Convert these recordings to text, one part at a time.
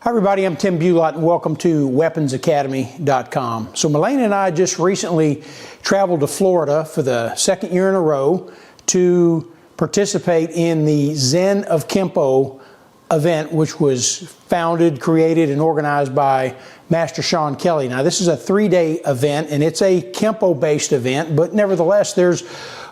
Hi everybody, I'm Tim Bulot and welcome to weaponsacademy.com. So Melanie and I just recently traveled to Florida for the second year in a row to participate in the Zen of Kenpo event, which was founded, created, and organized by Master Sen Kelley. Now this is a 3-day event and it's a Kenpo-based event, but nevertheless there's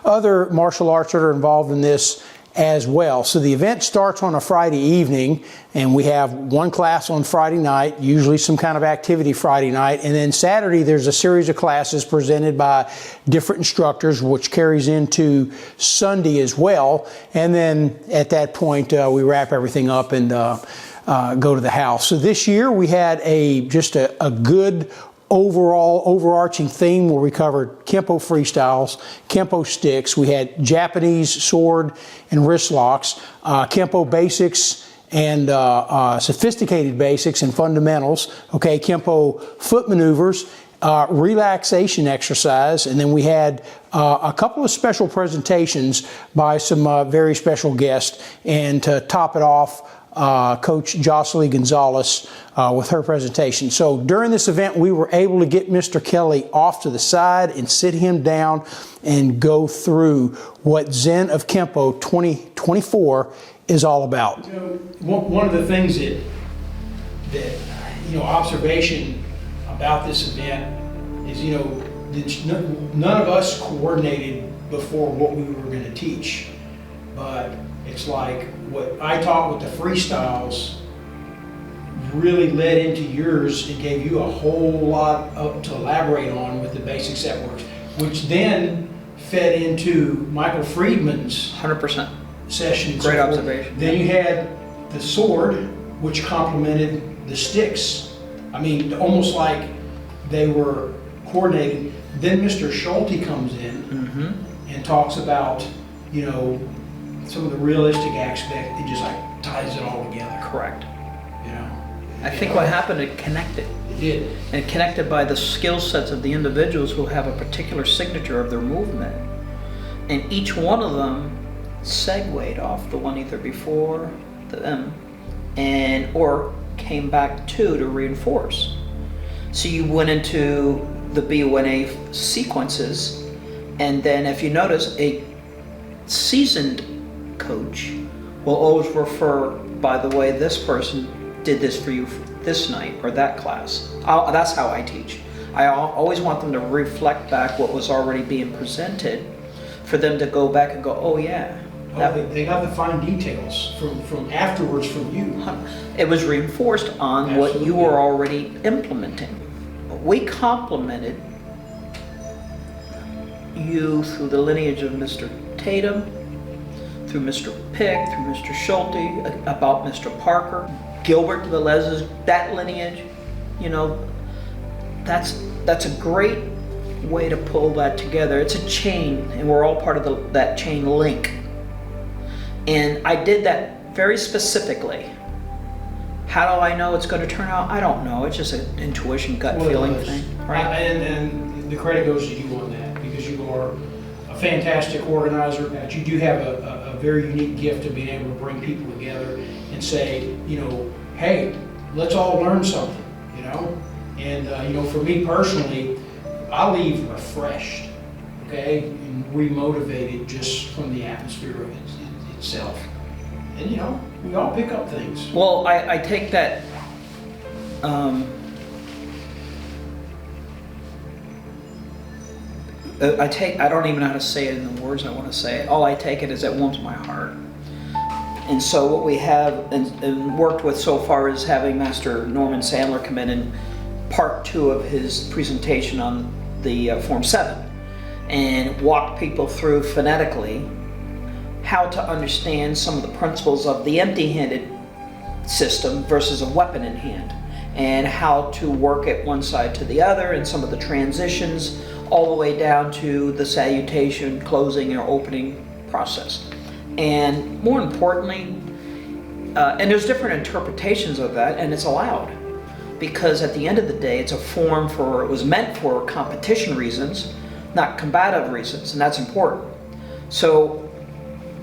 other martial arts that are involved in this as well. So the event starts on a Friday evening and we have one class on Friday night, usually some kind of activity Friday night, and then Saturday there's a series of classes presented by different instructors which carries into Sunday as well, and then at that point we wrap everything up and go to the house. So this year we had just a good overall overarching theme where we covered Kenpo freestyles, Kenpo sticks, we had Japanese sword and wrist locks, Kenpo basics and sophisticated basics and fundamentals, okay, Kenpo foot maneuvers, relaxation exercise, and then we had a couple of special presentations by some very special guests, and to top it off, Coach Jocelyn Gonzalez with her presentation. So during this event, we were able to get Mr. Kelley off to the side and sit him down and go through what Zen of Kenpo 2024 is all about. You know, one of the things that observation about this event is, none of us coordinated before what we were going to teach, but it's like what I taught with the freestyles really led into yours and gave you a whole lot to elaborate on with the basic set works, which then fed into Michael Friedman's 100% sessions. Great observation. Then you had the sword, which complemented the sticks. I mean, almost like they were coordinated. Then Mr. Schulte comes in and talks about, some of the realistic aspect. It just like ties it all together. Correct. I think what happened, it connected. It did. And connected by the skill sets of the individuals who have a particular signature of their movement. And each one of them segued off the one either before them or came back to reinforce. So you went into the BONA sequences, and then if you notice, a seasoned coach will always refer, by the way, this person did this for you this night or that class. That's how I teach. I always want them to reflect back what was already being presented for them to go back and go, oh yeah. They got the fine details from afterwards from you. It was reinforced on Absolutely. What you were already implementing. We complemented you through the lineage of Mr. Tatum, through Mr. Pick, through Mr. Schulte, about Mr. Parker, Gilbert Velez's, that lineage. That's a great way to pull that together. It's a chain, and we're all part of that chain link. And I did that very specifically. How do I know it's going to turn out? I don't know. It's just an intuition, gut feeling thing. Right? And the credit goes to you on that, because you are a fantastic organizer, but you do have a very unique gift of being able to bring people together and say, hey, let's all learn something, And, for me personally, I leave refreshed, okay, and remotivated just from the atmosphere of itself. And, we all pick up things. Well, I take that, I don't even know how to say it in the words I want to say it. All I take it is it warms my heart. And so what we have and worked with so far is having Master Norman Sandler come in part 2 of his presentation on the Form 7 and walk people through phonetically how to understand some of the principles of the empty-handed system versus a weapon in hand, and how to work it one side to the other, and some of the transitions all the way down to the salutation, closing, or opening process. And more importantly, and there's different interpretations of that, and it's allowed, because at the end of the day, it's a form it was meant for competition reasons, not combative reasons, and that's important. So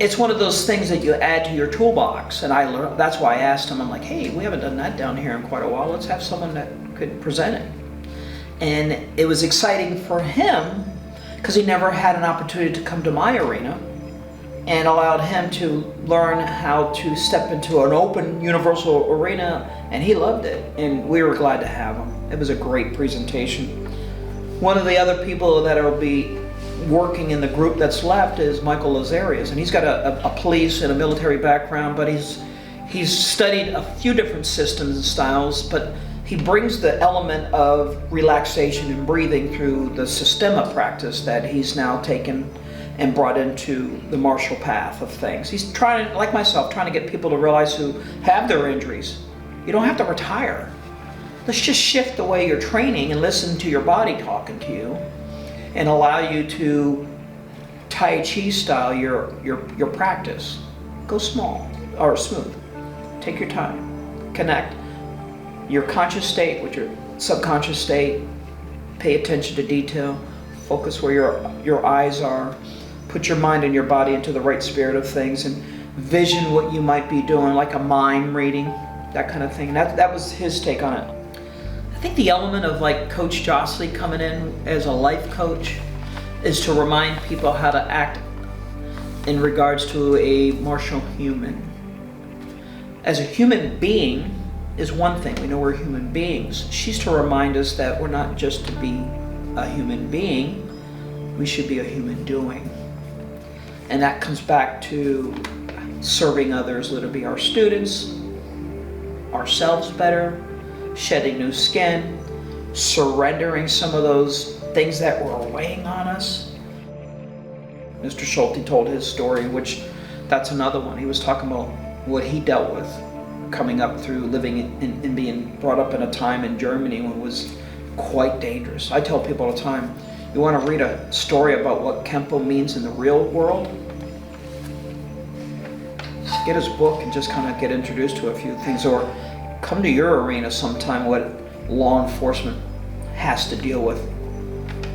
it's one of those things that you add to your toolbox. And I learned, that's why I asked him, I'm like, hey, we haven't done that down here in quite a while. Let's have someone that could present it. And it was exciting for him because he never had an opportunity to come to my arena, and allowed him to learn how to step into an open universal arena, and he loved it, and we were glad to have him. It was a great presentation. One of the other people that will be working in the group that's left is Michael Lazarius, and he's got a police and a military background, but he's studied a few different systems and styles, but he brings the element of relaxation and breathing through the Sistema practice that he's now taken and brought into the martial path of things. He's trying, like myself, trying to get people to realize who have their injuries, you don't have to retire. Let's just shift the way you're training and listen to your body talking to you, and allow you to Tai Chi style your practice. Go small or smooth. Take your time. Connect your conscious state with your subconscious state. Pay attention to detail. Focus where your eyes are. Put your mind and your body into the right spirit of things, and vision what you might be doing, like a mind reading, that kind of thing. That was his take on it. I think the element of like Coach Jostley coming in as a life coach is to remind people how to act in regards to a martial human. As a human being is one thing. We know we're human beings. She's to remind us that we're not just to be a human being, we should be a human doing. And that comes back to serving others, let it be our students, ourselves better, shedding new skin, surrendering some of those things that were weighing on us. Mr. Schulte told his story, which that's another one. He was talking about what he dealt with coming up through living and being brought up in a time in Germany when it was quite dangerous. I tell people all the time, you want to read a story about what Kenpo means in the real world? Get his book and just kind of get introduced to a few things, or come to your arena sometime what law enforcement has to deal with.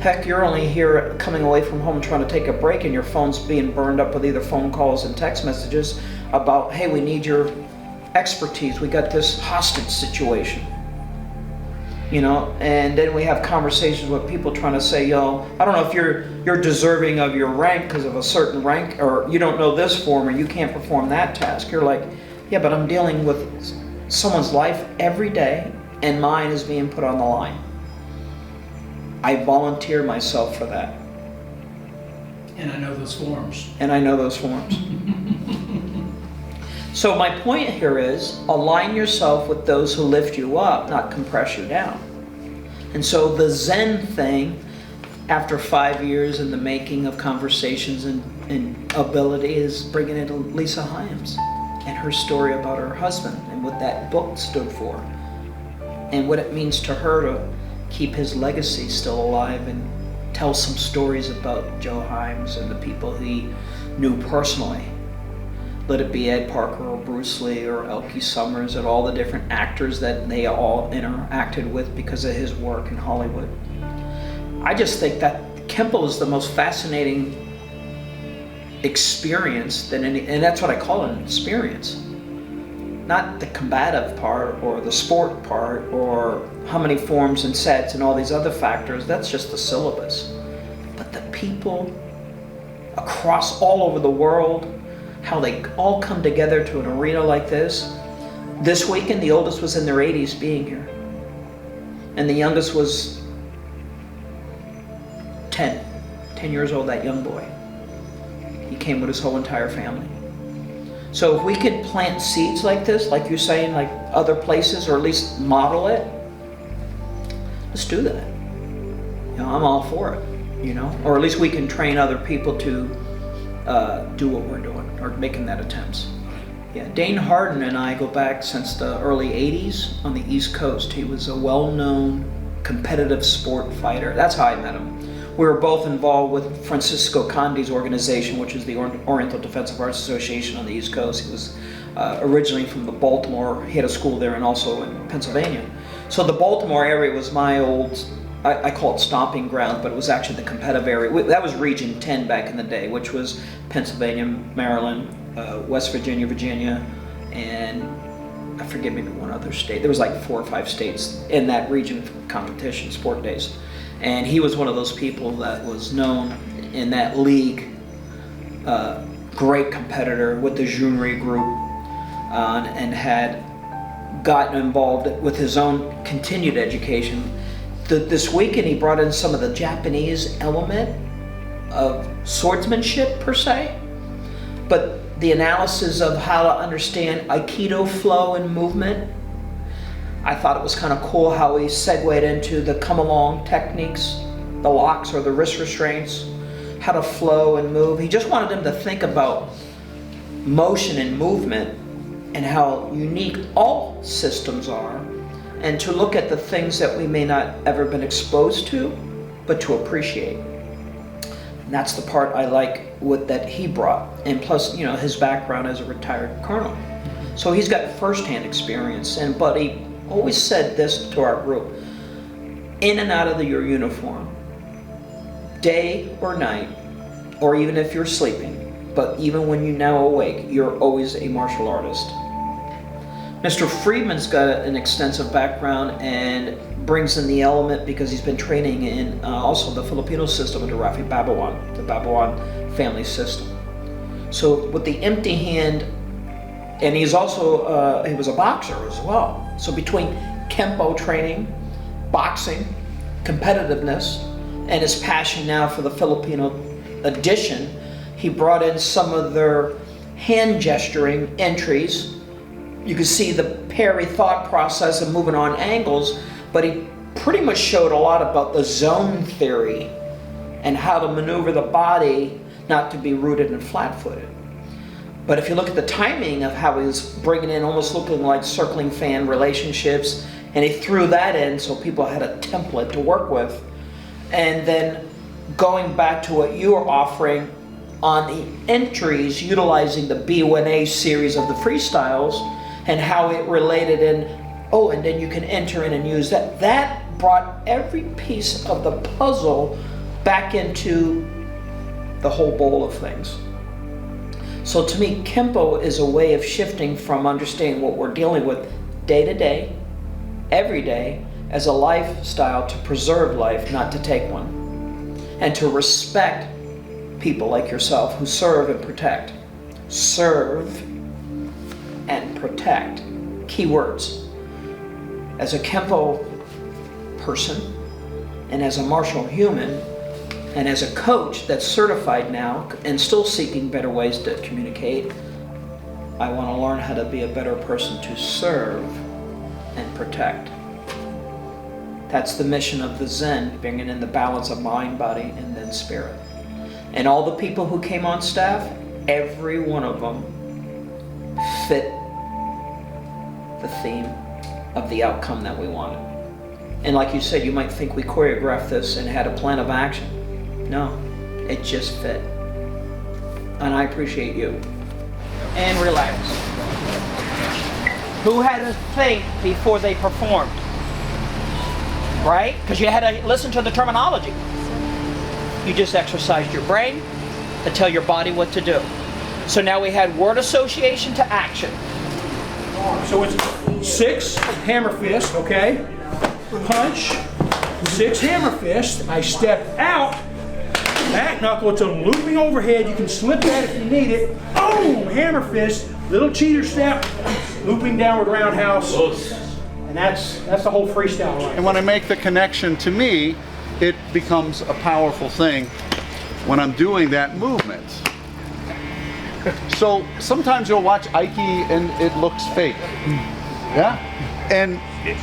Heck, you're only here coming away from home trying to take a break, and your phone's being burned up with either phone calls and text messages about, hey, we need your expertise. We got this hostage situation. You know, and then we have conversations with people trying to say, yo, I don't know if you're deserving of your rank because of a certain rank, or you don't know this form, or you can't perform that task. You're like, yeah, but I'm dealing with someone's life every day, and mine is being put on the line. I volunteer myself for that. And I know those forms. And I know those forms. So my point here is, align yourself with those who lift you up, not compress you down. And so the Zen thing, after 5 years in the making of conversations and ability, is bringing in Lisa Hyams and her story about her husband and what that book stood for, and what it means to her to keep his legacy still alive, and tell some stories about Joe Hyams and the people he knew personally. Let it be Ed Parker or Bruce Lee or Elkie Summers, and all the different actors that they all interacted with because of his work in Hollywood. I just think that Kenpo is the most fascinating experience than any, and that's what I call an experience. Not the combative part or the sport part or how many forms and sets and all these other factors. That's just the syllabus. But the people across all over the world, how they all come together to an arena like this. This weekend, the oldest was in their 80s being here. And the youngest was 10 years old, that young boy. He came with his whole entire family. So if we could plant seeds like this, like you're saying, like other places, or at least model it, let's do that. You know, I'm all for it, you know, or at least we can train other people to do what we're doing, or making that attempts. Yeah, Dane Harden and I go back since the early 80s on the East Coast. He was a well-known competitive sport fighter. That's how I met him. We were both involved with Francisco Condi's organization, which is the Oriental Defensive Arts Association on the East Coast. He was originally from the Baltimore, he had a school there and also in Pennsylvania. So the Baltimore area was my old I call it stomping ground, but it was actually the competitive area. That was Region 10 back in the day, which was Pennsylvania, Maryland, West Virginia, Virginia, and I forget, maybe one other state. There was like 4 or 5 states in that region for competition, sport days. And he was one of those people that was known in that league, great competitor with the Junri group, and had gotten involved with his own continued education. This weekend he brought in some of the Japanese element of swordsmanship per se, but the analysis of how to understand Aikido flow and movement. I thought it was kind of cool how he segued into the come along techniques, the locks or the wrist restraints, how to flow and move. He just wanted them to think about motion and movement and how unique all systems are, and to look at the things that we may not ever been exposed to, but to appreciate. And that's the part I like that he brought. And plus, you know, his background as a retired colonel. So he's got firsthand experience. But he always said this to our group: in and out of your uniform, day or night, or even if you're sleeping, but even when you're now awake, you're always a martial artist. Mr. Friedman's got an extensive background and brings in the element because he's been training in also the Filipino system under Rafi Babawan, the Babawan family system. So with the empty hand, and he's also, he was a boxer as well. So between Kenpo training, boxing, competitiveness, and his passion now for the Filipino edition, he brought in some of their hand gesturing entries. You could see the parry thought process of moving on angles, but he pretty much showed a lot about the zone theory and how to maneuver the body not to be rooted and flat-footed. But if you look at the timing of how he was bringing in almost looking like circling fan relationships, and he threw that in so people had a template to work with. And then going back to what you were offering on the entries, utilizing the B1A series of the freestyles and how it related in, oh, and then you can enter in and use that. That brought every piece of the puzzle back into the whole bowl of things. So to me, Kenpo is a way of shifting from understanding what we're dealing with day to day, every day, as a lifestyle to preserve life, not to take one. And to respect people like yourself who serve and protect. Serve and protect. Key words. As a Kenpo person, and as a martial human, and as a coach that's certified now and still seeking better ways to communicate, I want to learn how to be a better person to serve and protect. That's the mission of the Zen, bringing in the balance of mind, body, and then spirit. And all the people who came on staff, every one of them fit the theme of the outcome that we wanted. And like you said, you might think we choreographed this and had a plan of action. No, it just fit. And I appreciate you. And relax. Who had to think before they performed? Right? Because you had to listen to the terminology. You just exercised your brain to tell your body what to do. So now we had word association to action. So it's 6 hammer fist, okay? Punch, 6 hammer fist. I step out, back knuckle, it's a looping overhead. You can slip that if you need it. Boom, hammer fist, little cheater step, looping downward roundhouse. And that's the whole freestyle right. And when I make the connection to me, it becomes a powerful thing when I'm doing that movement. So sometimes you'll watch Aiki and it looks fake. Yeah? And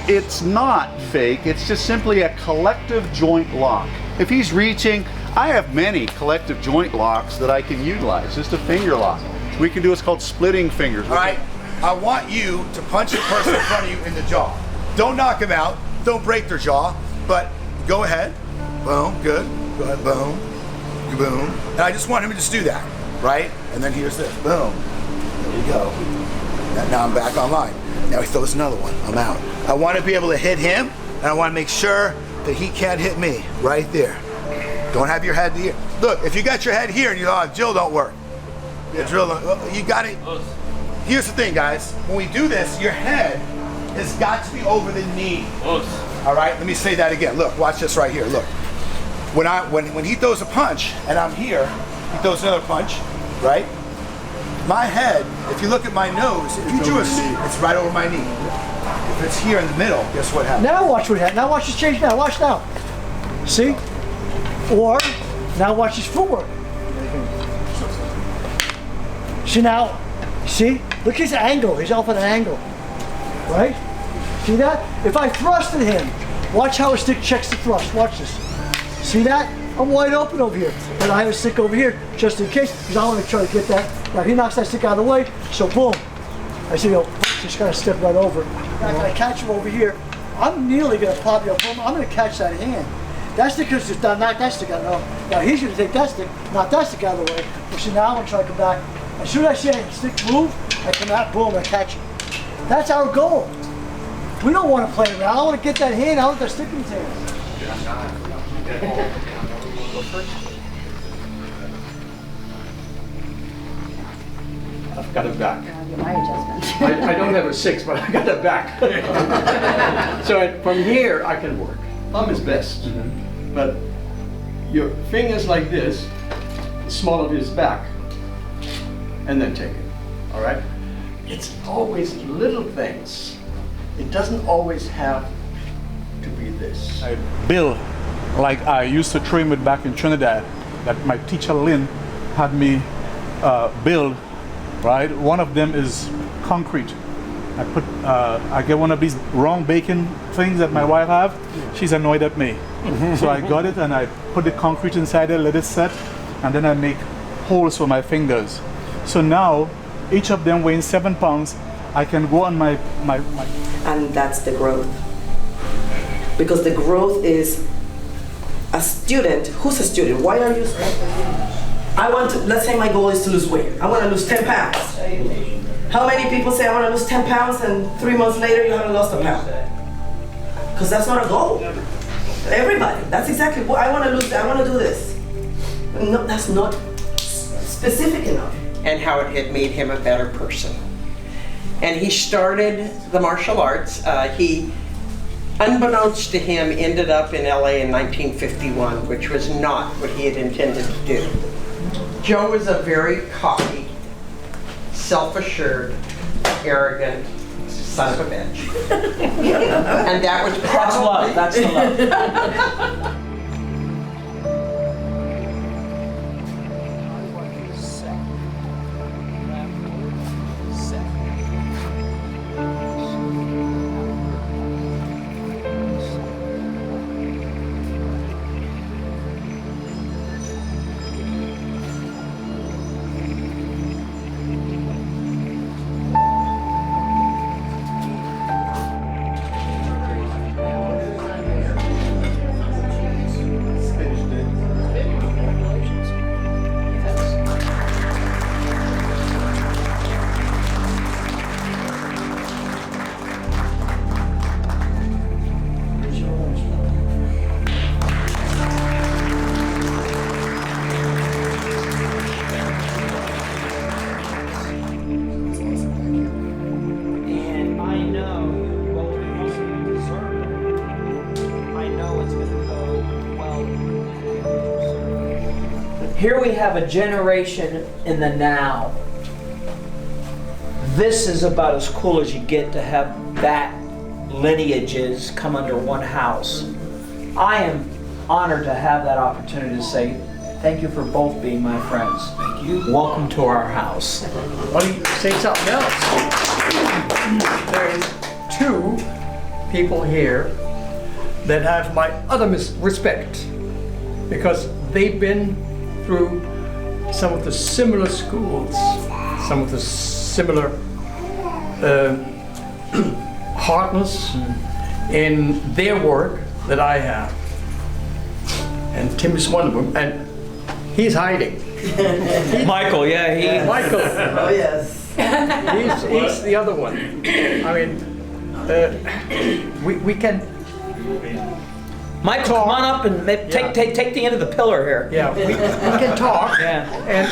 it's not fake, it's just simply a collective joint lock. If he's reaching, I have many collective joint locks that I can utilize, just a finger lock. We can do what's called splitting fingers. All right, I want you to punch the person in front of you in the jaw. Don't knock them out, don't break their jaw, but go ahead. Boom, good. Go ahead, boom, boom. And I just want him to just do that, right? And then here's this, boom. There we go. Now I'm back online. Now he throws another one, I'm out. I want to be able to hit him, and I want to make sure that he can't hit me, right there. Don't have your head here. Look, if you got your head here and you drill don't work. The drill, you got it. Here's the thing, guys. When we do this, your head has got to be over the knee. All right, let me say that again. Look, watch this right here. Look, when he throws a punch and I'm here, he throws another punch, right? My head, if you look at my nose, if you drew it's right over my knee. If it's here in the middle, guess what happens? Now watch what happens. Now watch this change now. Watch now. See? Or, now watch his footwork. See now, see? Look his angle. He's off at an angle. Right? See that? If I thrust at him, watch how his stick checks the thrust. Watch this. See that? I'm wide open over here. But I have a stick over here just in case, because I want to try to get that. Now he knocks that stick out of the way, so boom. I see he'll just kind of step right over. Now I catch him over here. I'm nearly going to pop you up. I'm going to catch that hand. That stick is just not knock that stick out. No. Now he's going to take that stick, knock that stick out of the way. But see, now I'm going to try to come back. As soon as I see that stick move, I come out, boom, I catch it. That's our goal. We don't want to play around. I want to get that hand. I want that stick in his hand. I've got it back. My adjustment. I don't have a 6, but I got it back. So from here, I can work. Thumb is best. But your fingers like this, small of his back, and then take it. All right? It's always little things. It doesn't always have to be this. I build like I used to train with back in Trinidad, that my teacher Lynn had me build. Right, one of them is concrete. I get one of these wrong baking things that my wife have. She's annoyed at me. So I got it and I put the concrete inside it, let it set, and then I make holes for my fingers. So now each of them weighing 7 pounds. I can go on my. And that's the growth. Because the growth is a student. Who's a student? Why are you studying? I want to, let's say my goal is to lose weight. I want to lose 10 pounds. How many people say I want to lose 10 pounds and 3 months later you haven't lost a pound? Because that's not a goal. Everybody, that's exactly what I want to lose, I want to do this. No, that's not specific enough. And how it had made him a better person. And he started the martial arts. He, unbeknownst to him, ended up in LA in 1951, which was not what he had intended to do. Joe was a very cocky, self-assured, arrogant son of a bitch. And that was probably... That's the love. Here we have a generation in the now. This is about as cool as you get to have that lineages come under one house. I am honored to have that opportunity to say thank you for both being my friends. Thank you. Welcome to our house. Let me say something else. There's 2 people here that have my utter respect because they've been through some of the similar schools, some of the similar hardness in their work that I have. And Tim is one of them, and he's hiding. Michael, yeah, Michael, Oh yes. he's the other one. I mean, we can Michael, come on up and take the end of the pillar here. Yeah, we can talk. Yeah. And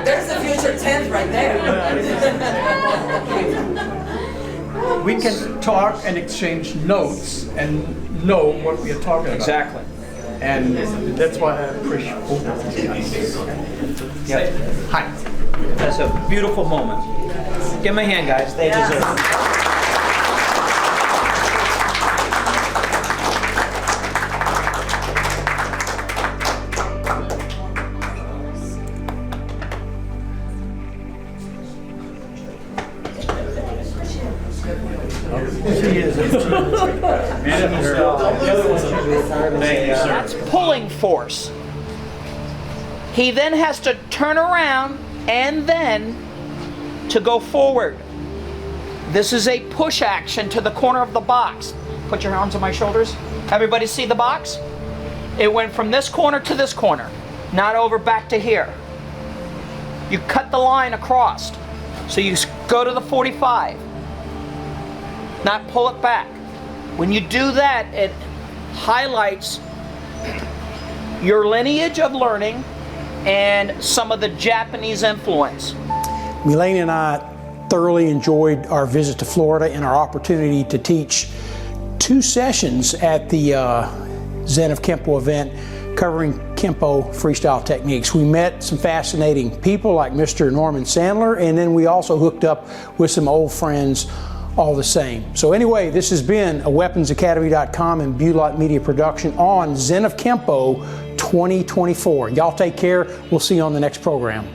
There's the future tent right there. we can talk and exchange notes and know what we are talking about. Exactly. And that's why I appreciate both of these guys. Yeah. Hi. That's a beautiful moment. Give them a hand, guys. They deserve it. That's pulling force. He then has to turn around and then to go forward. This is a push action to the corner of the box. Put your arms on my shoulders. Everybody see the box? It went from this corner to this corner, not over back to here. You cut the line across. So you go to the 45, not pull it back. When you do that, it highlights your lineage of learning and some of the Japanese influence. Elaine and I thoroughly enjoyed our visit to Florida and our opportunity to teach 2 sessions at the Zen of Kenpo event covering Kenpo freestyle techniques. We met some fascinating people like Mr. Norman Sandler, and then we also hooked up with some old friends all the same. So anyway, this has been a weaponsacademy.com and Bulot Media production on Zen of Kenpo 2024. Y'all take care. We'll see you on the next program.